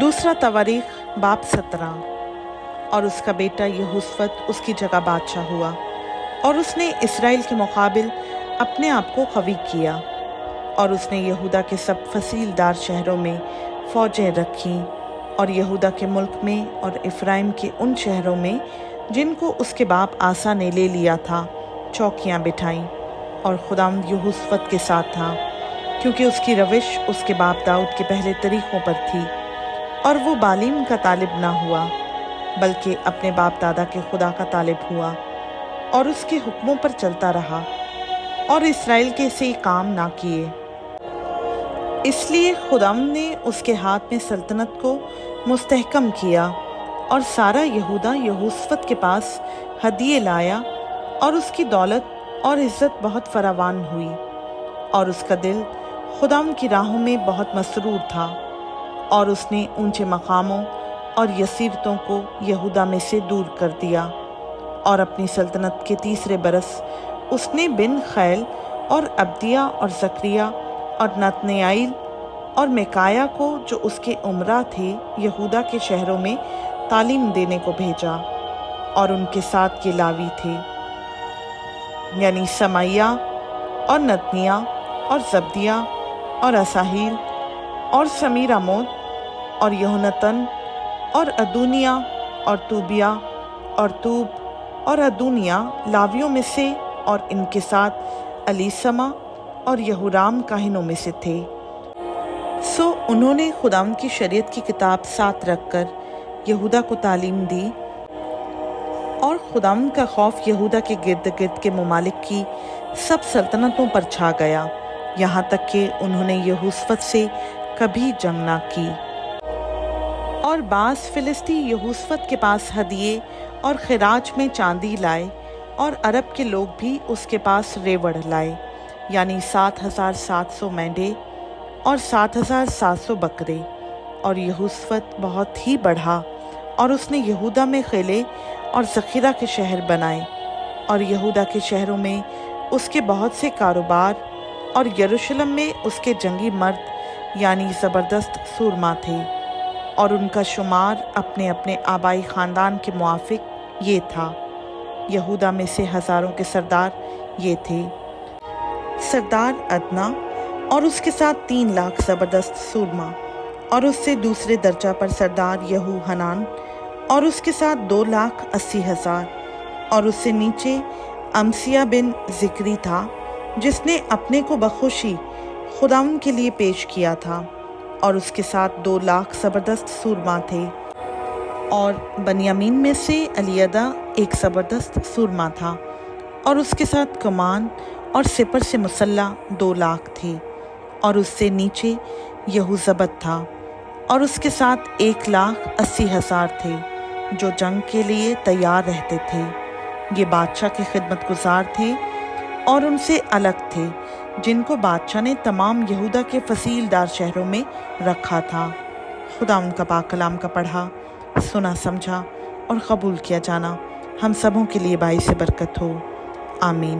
दूसरा तवारीख बाब 17। और उसका बेटा यहोशफत उसकी जगह बादशाह हुआ, और उसने इसराइल के मुकाबिल अपने आप को कवी किया, और उसने यहूदा के सब फसीलदार शहरों में फौजें रखीं, और यहूदा के मुल्क में और इफ्राइम के उन शहरों में जिनको उसके बाप आसा ने ले लिया था चौकियां बिठाईं। और खुदावंद यहोशफत के साथ था, क्योंकि उसकी रविश उसके बाप दाऊद के पहले तरीकों पर थी, और वो बालीम का तालिब ना हुआ, बल्कि अपने बाप दादा के खुदा का तालिब हुआ, और उसके हुक्मों पर चलता रहा, और इसराइल के से काम ना किए। इसलिए खुदावंद ने उसके हाथ में सल्तनत को मुस्तहकम किया, और सारा यहूदा यहोशफत के पास हदिये लाया, और उसकी दौलत और इज्जत बहुत फरावान हुई, और उसका दिल खुदावंद की राहों में बहुत मसरूर था, और उसने ऊंचे मकामों और यसीरतों को यहूदा में से दूर कर दिया। और अपनी सल्तनत के 3 बरस उसने बिन खैल और अब्दिया और जकरिया और नतनयाइल और मिकाया को, जो उसके उमरा थे, यहूदा के शहरों में तालीम देने को भेजा। और उनके साथ ये लावी थे, यानी समैया और नतनिया और जब्दिया और असाहील और समीरामोत और यहोनतन और अदूनिया और तूबिया और तूब और अदूनिया लावियों में से, और इनके साथ अलीसमा और यहूराम काहिनों में से थे। सो उन्होंने खुदावंद की शरीयत की किताब साथ रखकर यहूदा को तालीम दी, और खुदावंद का खौफ यहूदा के गिर्द गिर्द के ममालिक की सब सल्तनतों पर छा गया, यहाँ तक कि उन्होंने यहोशफत से कभी जंग ना की। और बास फिलिस्ती यहोशफत के पास हदिये और खिराज में चांदी लाए, और अरब के लोग भी उसके पास रेवड़ लाए, यानी 7,700 मेंढे और 7,700 बकरे। और यहोशफत बहुत ही बढ़ा, और उसने यहूदा में किले और ज़खीरा के शहर बनाए, और यहूदा के शहरों में उसके बहुत से कारोबार, और यरूशलेम में उसके जंगी मर्द यानी ज़बरदस्त सूरमा थे। और उनका शुमार अपने अपने आबाई ख़ानदान के मुआफिक ये था। यहूदा में से हज़ारों के सरदार ये थे: सरदार अदना और उसके साथ 3 लाख ज़बरदस्त सूरमा, और उससे दूसरे दर्जा पर सरदार यहू हनान और उसके साथ 2,80,000, और उससे नीचे अमसिया बिन ज़िक्री था, जिसने अपने को बखुशी खुदावंद के लिए पेश किया था, और उसके साथ 2 लाख ज़बरदस्त सूरमा थे। और बनियामीन में से अलीयदा एक ज़बरदस्त सूरमा था, और उसके साथ कमान और सिपर से मुसल्ला 2 लाख थे। और उससे नीचे यहूज़बत था, और उसके साथ 1,80,000 थे, जो जंग के लिए तैयार रहते थे। ये बादशाह के खिदमतगुजार थे, और उनसे अलग थे, जिनको बादशाह ने तमाम यहूदा के फसीलदार शहरों में रखा था। खुदा उनका पाक कलाम का पढ़ा, सुना, समझा और कबूल किया जाना हम सबों के लिए बाइस बरकत हो। आमीन।